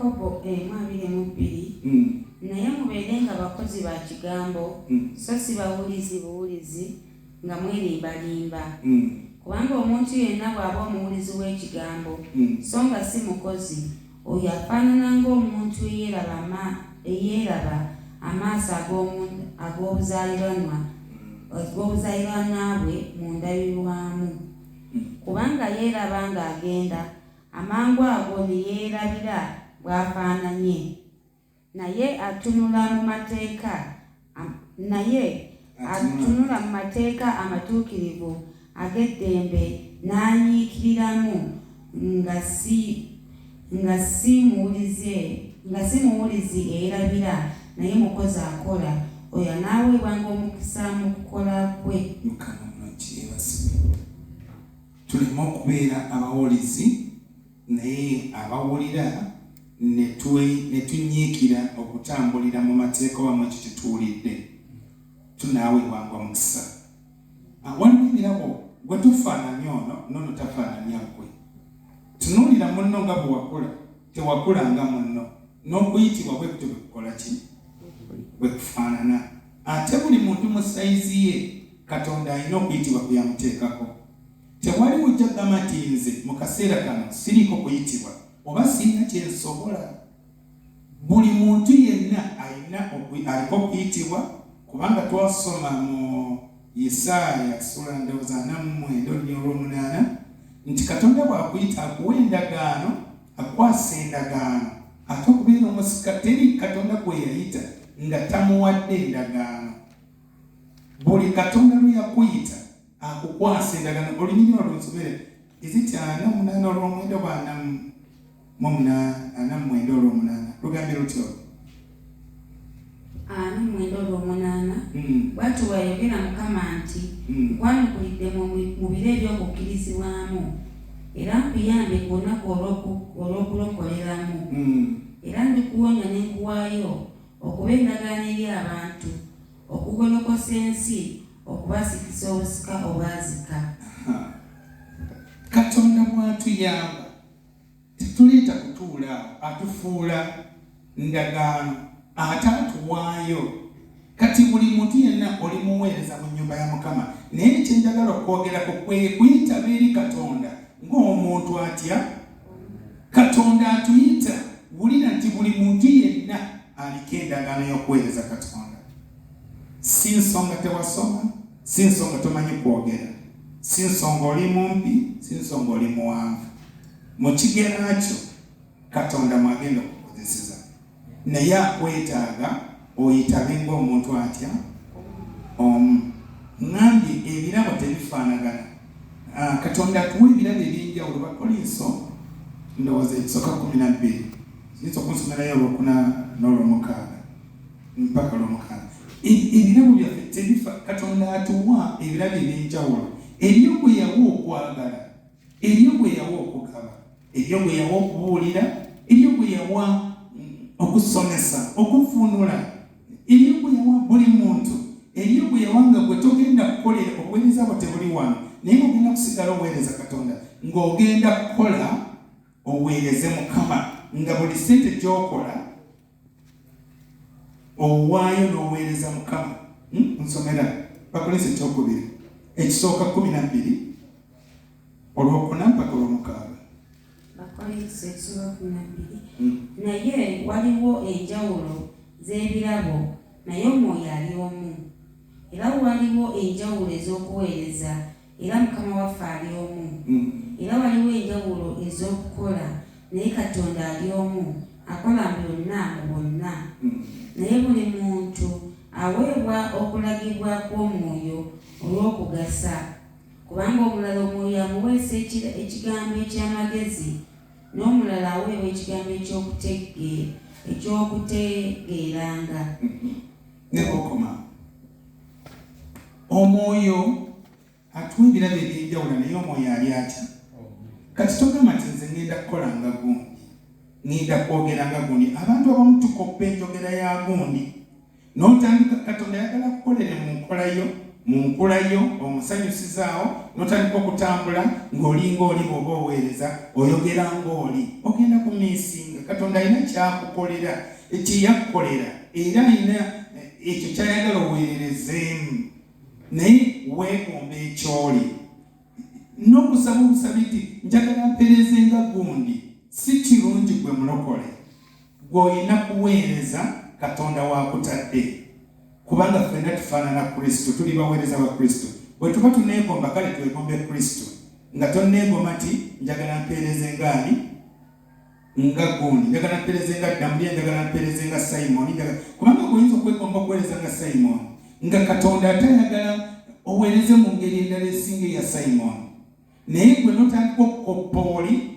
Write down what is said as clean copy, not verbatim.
Kopo mwabire mubiri naye mubeere nga bakozi ba kigambo so si buwulizi nga mwerimbalimba kubanga omuntu yenna bw'aba omuwulizi w'ekigambo so nga si mukozi oyo afaanana ng'omuntu eyeeraba amaaso ag'obuzaaliranwa bwe mu ndabirwamu kubanga yeeraba ng'agenda amangu ago ne yeerabira bw'afaananye naye atunula mu mateeka amatuukirivu ag'eddembe n'anyiikiriramu nga si muwulizi eerabira naye mukozi akola oyo anaaweebwanga omukisa mu kukola kwe. Mukama mulungi yeebazibwe. Tuleme okubeera abawulizi naye abawulira ne tunyiikira okutambulira mu mateeka wamu ekyo kyetuwulidde tunaaweebwanga omukisa. Waliwo ebirabo gwe tufaananya ono tafaananya gwe. Tunuulira munno nga bwe wakola tewakulanga munno n'okuyitibwa bwe kutyo bwekukola ki bwe kufaanana. Ate buli muntu mu sayizi ye Katonda alina okuyitibwa kwe yamuteekako. Tewali wujja gamba nti nze mu kaseera kano siriiko kuyitibwa oba sirina kyensobola. Buli muntu yenna aliko okuyitibwa kubanga twasoma mu Isaaya sura 49:8 nti Katonda bw'akuyita akuwa endagaano akwasa endagaano ate okubeera omusika teri Katonda gwe yayita nga tamuwadde endagaano. Buli Katonda lwe yakuyita akukwasa endagaano. Olunyiriri olunsobere iziti 48:8 lugambye lutyo. 49:8 bw'atyo bw'ayogera Mukama nti nkwanukulidde mu biro eby'okukkirizibwamu era nkuyambye ku lunaku olw'okulokoleramu era ndikuwonya ne nkuwaayo okuba endagaano eri abantu okugolokosa ensi okubasikisa obusika obwazika. Katonda bw'atuyamba tetuleeta kutuula atufuula ndagaano ate atuwaayo. Kati buli muntu yenna oli muweereza mu nnyumba ya Mukama naye kyenjagala okwogerako kwe kuyitaba eri Katonda ng'omuntu atya. Katonda atuyita, wulira nti buli muntu yenna aliko endagaano y'okuweereza Katonda. Si nsonga tewasoma, si nsonga tomanyi kwogera, si nsonga oli mumpi, si nsonga oli muwanvu. Mu kigera kyo Katonda mwagenda okukozeseza naye akwetaaga oyitabe ng'omuntu atya omu. Ngambye ebirabo tebifaanagana. Katonda atuwa ebirabo eby'enjawulo. Bakolinso ndowooza ekisooka 12 kiyinza okunsomerayo olwokuna n'olwomukaaga mpaka olwomukaaga. Ebirabo byaffe tebifa. Katonda atuwa ebirabo eby'enjawulo. Eriyo gwe yawa okwagala, eriyo gwe yawa okugaba, eriyo gwe yawa okubuulira, eriyo gwe yawa okusomesa, okufunula, eriyo gwe yawa buli muntu, eriyo gwe yawa nga gwe togenda kukolera obuweereza bwo tebuli wano naye ng'ogenda kusigala oweereza Katonda ng'ogenda kukola oweereze Mukama nga buli sente gy'okola owaayo n'oweereza Mukama. Nsomera Bakolinso ekyokubiri ekisooka 12 olwokuna mpaka olwomukaaga. Bakolinso ekisooka 12 naye waliwo enjawulo z'ebirabo naye Omwoyo ali omu. Era waliwo enjawulo ez'okuweereza era Mukama waffe ali omu. Era waliwo enjawulo ez'okukola naye Katonda ali omu akola byonna mu bonna. Naye buli muntu aweebwa okulagibwa kw'Omwoyo olw'okugasa kubanga omulala Omwoyo amuweesa ekigambo eky'amagezi n'omulala aweebwa ekigambo ekyokutegeeranga. Nebokoma Omwoyo atuwa ebirabo eby'enjawulo naye Omwoyo ali atya. Kati togamba nti nze ngenda kukolanga gundi, ngenda kwogeranga gundi. Abantu abamu tukoppa enjogera ya gundi n'otandika Katonda ayagala kukolera mu nkola yo mu nkulayo omusanyusizaawo n'otandika okutambula ng'olinga oli bw'oba oweereza oyogera ng'oli ogenda ku miisinga. Katonda alina kyakukolera ekyeyakukolera era alina ekyo kyayagala oweererezeemu naye weegomba ekyoli n'okusaba obusabi nti njagala mpeereze nga gundi si kirungi gwe mulokole gw'olina kuweereza Katonda wakutadde kubanga ffenna tufaanana Kristo tuli baweereza ba Kristo. Bwe tuba tuneegomba kale twegombe Kristo nga tonneegomba nti njagala mpeereze ngaani nga gundi njagala mpeereze nga Ddamulira njagala mpeereze nga Simon kubanga oyinza okwegomba okuweereza nga Simon nga Katonda atayagala oweereze mu ngeri endala esinga eya Simon naye gwe n'otandika okukoppa oli